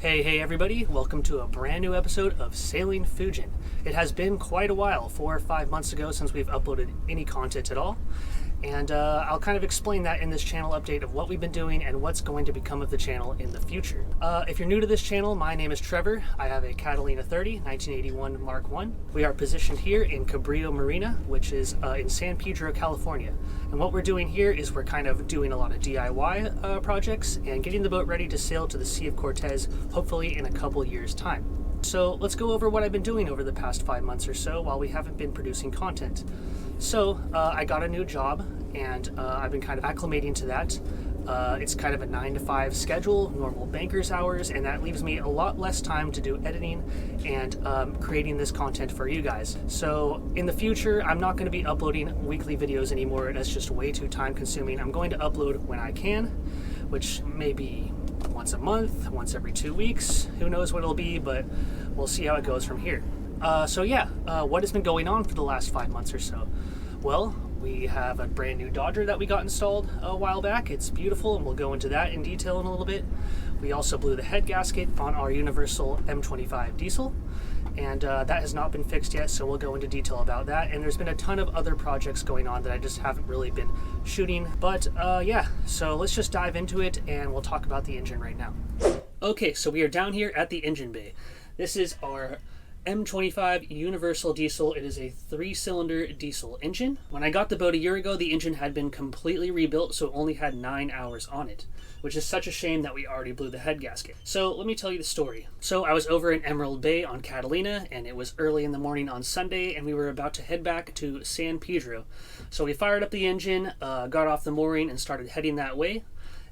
Hey everybody, welcome to a brand new episode of Sailing Fujin. It has been quite a while, 4 or 5 months ago since we've uploaded any content at all. And I'll kind of explain that in this channel update of what we've been doing and what's going to become of the channel in the future. If you're new to this channel, my name is Trevor. I have a Catalina 30, 1981 Mark I. We are positioned here in Cabrillo Marina, which is in San Pedro, California. And what we're doing here is we're kind of doing a lot of DIY projects and getting the boat ready to sail to the Sea of Cortez, hopefully in a couple years' time. So let's go over what I've been doing over the past 5 months or so while we haven't been producing content. So I got a new job and I've been kind of acclimating to that. It's kind of a 9 to 5 schedule, normal banker's hours, and that leaves me a lot less time to do editing and creating this content for you guys. So in the future, I'm not going to be uploading weekly videos anymore. That's just way too time consuming. I'm going to upload when I can, which may be once a month, once every 2 weeks. Who knows what it'll be, but we'll see how it goes from here. What has been going on for the last 5 months or so? Well, we have a brand new Dodger that we got installed a while back. It's beautiful, and we'll go into that in detail in a little bit. We also blew the head gasket on our universal M25 diesel, and that has not been fixed yet, so we'll go into detail about that. And there's been a ton of other projects going on that I just haven't really been shooting. But so let's just dive into it, and we'll talk about the engine right now. Okay, so we are down here at the engine bay. This is our M25 universal diesel. It is a 3-cylinder diesel engine. When I got the boat a year ago, the engine had been completely rebuilt, so it only had 9 hours on it, which is such a shame that we already blew the head gasket. So let me tell you the story. So I was over in Emerald Bay on Catalina, and it was early in the morning on Sunday, and we were about to head back to San Pedro. So we fired up the engine, got off the mooring, and started heading that way.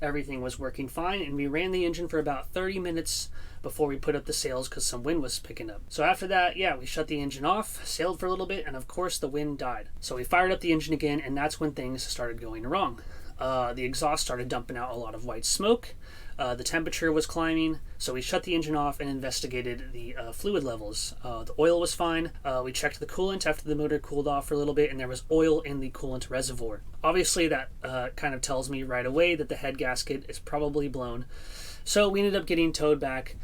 Everything was working fine, and we ran the engine for about 30 minutes before we put up the sails because some wind was picking up. So after that, we shut the engine off, sailed for a little bit, and of course the wind died. So we fired up the engine again, and that's when things started going wrong. The exhaust started dumping out a lot of white smoke. The temperature was climbing, so we shut the engine off and investigated the fluid levels. The oil was fine. We checked the coolant after the motor cooled off for a little bit, and there was oil in the coolant reservoir. Obviously, that kind of tells me right away that the head gasket is probably blown. So we ended up getting towed back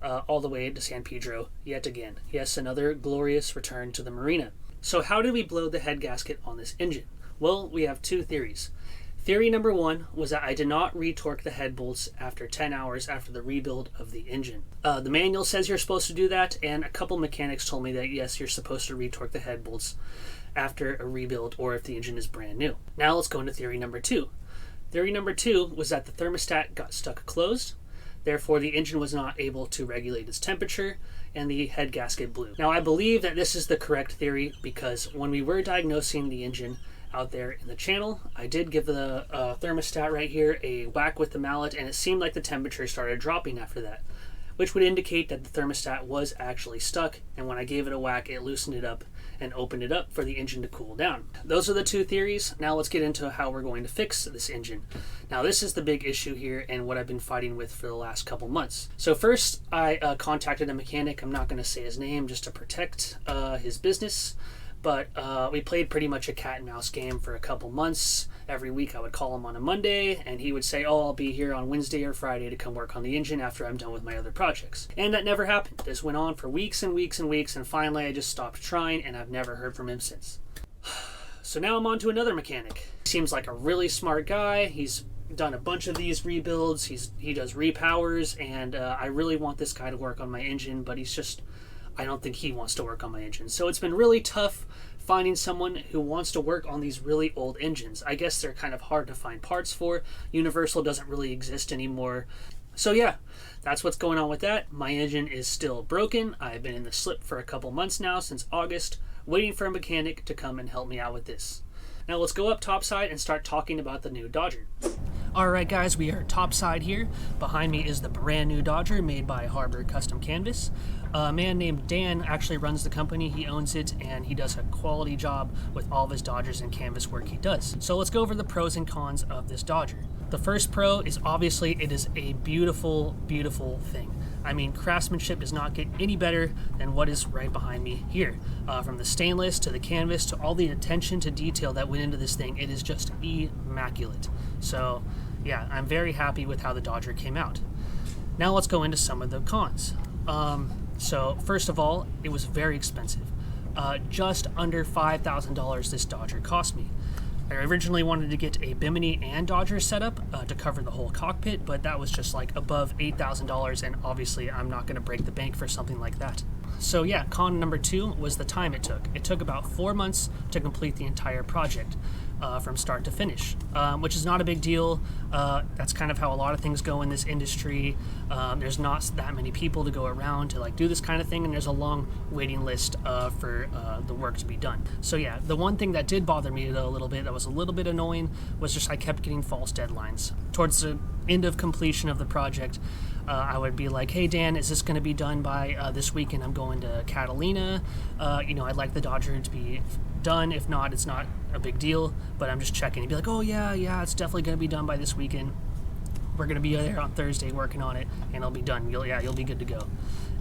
all the way to San Pedro yet again. Yes, another glorious return to the marina. So how did we blow the head gasket on this engine? Well, we have 2 theories. Theory number 1 was that I did not retorque the head bolts after 10 hours after the rebuild of the engine. The manual says you're supposed to do that, and a couple mechanics told me that yes, you're supposed to retorque the head bolts after a rebuild or if the engine is brand new. Now let's go into theory number 2. Theory number 2 was that the thermostat got stuck closed. Therefore, the engine was not able to regulate its temperature, and the head gasket blew. Now, I believe that this is the correct theory because when we were diagnosing the engine out there in the channel, I did give the thermostat right here a whack with the mallet, and it seemed like the temperature started dropping after that, which would indicate that the thermostat was actually stuck, and when I gave it a whack, it loosened it up and opened it up for the engine to cool down. Those are the 2 theories. Now let's get into how we're going to fix this engine. Now this is the big issue here and what I've been fighting with for the last couple months. So first, I contacted a mechanic. I'm not going to say his name just to protect his business. But we played pretty much a cat and mouse game for a couple months. Every week I would call him on a Monday, and he would say, I'll be here on Wednesday or Friday to come work on the engine after I'm done with my other projects. And that never happened. This went on for weeks and weeks and weeks, and finally I just stopped trying, and I've never heard from him since. So now I'm on to another mechanic. He seems like a really smart guy. He's done a bunch of these rebuilds. He does repowers, and I really want this guy to work on my engine, but I don't think he wants to work on my engine. So it's been really tough finding someone who wants to work on these really old engines. I guess they're kind of hard to find parts for. Universal doesn't really exist anymore. So that's what's going on with that. My engine is still broken. I've been in the slip for a couple months now, since August, waiting for a mechanic to come and help me out with this. Now let's go up topside and start talking about the new Dodger. Alright guys, we are topside here. Behind me is the brand new Dodger made by Harbor Custom Canvas. A man named Dan actually runs the company. He owns it, and he does a quality job with all of his Dodgers and canvas work he does. So let's go over the pros and cons of this Dodger. The first pro is obviously it is a beautiful, beautiful thing. I mean, craftsmanship does not get any better than what is right behind me here. From the stainless to the canvas to all the attention to detail that went into this thing, it is just immaculate. So yeah, I'm very happy with how the Dodger came out. Now let's go into some of the cons. So first of all, it was very expensive. Just under $5,000 this Dodger cost me. I originally wanted to get a Bimini and Dodger setup to cover the whole cockpit, but that was just like above $8,000, and obviously I'm not going to break the bank for something like that. So yeah, con number 2 was the time it took. It took about 4 months to complete the entire project from start to finish, which is not a big deal. That's kind of how a lot of things go in this industry. There's not that many people to go around to like do this kind of thing, and there's a long waiting list for the work to be done. So yeah, the one thing that did bother me though a little bit, that was a little bit annoying, was just I kept getting false deadlines. Towards the end of completion of the project, I would be like, hey Dan, is this going to be done by this weekend? I'm going to Catalina. I'd like the Dodger to be done. If not, it's not a big deal, but I'm just checking. He'd be like, oh yeah, it's definitely going to be done by this weekend. We're going to be there on Thursday working on it, and it'll be done. You'll be good to go.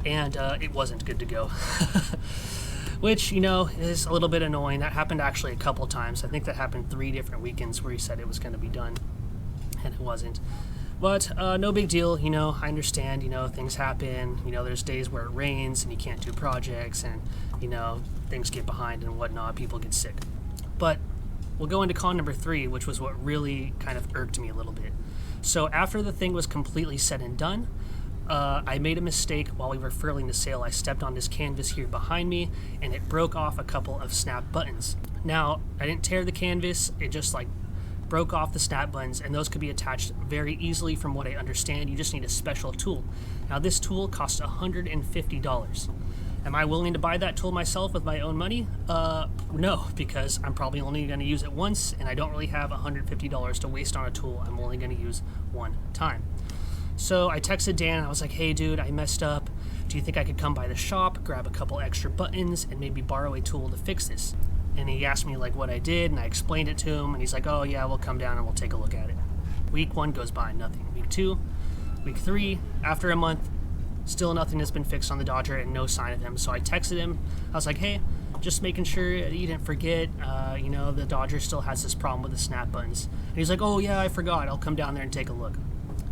And it wasn't good to go. Which, is a little bit annoying. That happened actually a couple times. I think that happened 3 different weekends where he said it was going to be done, and it wasn't. But no big deal, I understand, things happen, there's days where it rains and you can't do projects, and, things get behind and whatnot, people get sick. But we'll go into con number 3, which was what really kind of irked me a little bit. So after the thing was completely said and done, I made a mistake while we were furling the sail. I stepped on this canvas here behind me, and it broke off a couple of snap buttons. Now, I didn't tear the canvas, it just broke off the snap buttons, and those could be attached very easily. From what I understand, you just need a special tool. Now this tool costs $150. Am I willing to buy that tool myself with my own money? No, because I'm probably only going to use it once, and I don't really have $150 to waste on a tool I'm only going to use one time. So I texted Dan, and I was like, hey dude, I messed up. Do you think I could come by the shop, grab a couple extra buttons, and maybe borrow a tool to fix this? And he asked me what I did, and I explained it to him, and he's like, oh yeah, we'll come down and we'll take a look at it. Week 1 goes by, nothing. Week 2, week 3, after a month, still nothing has been fixed on the Dodger and no sign of him. So I texted him, I was like, hey, just making sure you didn't forget, the Dodger still has this problem with the snap buttons. And he's like, oh yeah, I forgot, I'll come down there and take a look.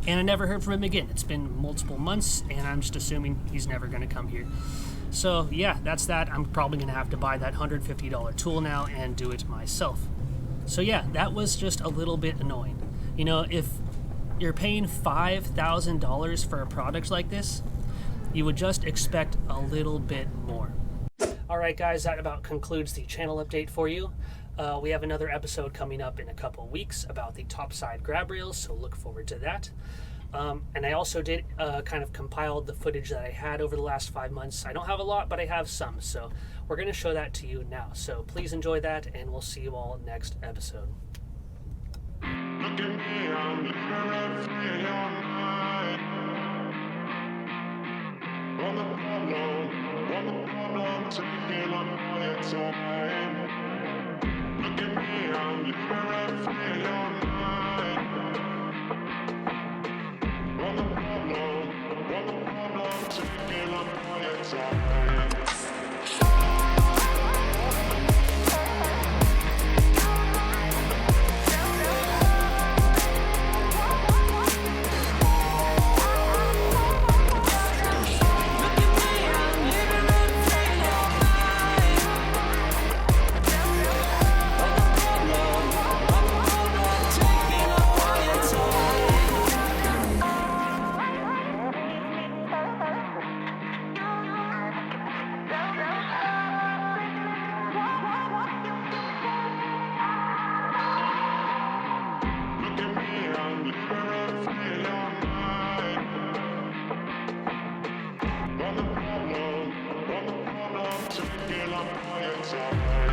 And I never heard from him again. It's been multiple months, and I'm just assuming he's never gonna come here. So yeah, that's that. I'm probably going to have to buy that $150 tool now and do it myself. So yeah, that was just a little bit annoying. If you're paying $5,000 for a product like this, you would just expect a little bit more. Alright guys, that about concludes the channel update for you. We have another episode coming up in a couple weeks about the topside grab rails, so look forward to that. And I also did kind of compiled the footage that I had over the last 5 months. I don't have a lot, but I have some, so we're going to show that to you now. So please enjoy that, and we'll see you all next episode. Look at me, I'm living free your mind. On the problem, taking on all your time. Look at me, I'm living free your mind. On the problem, taking on all your time. On the problem, taking on all your time.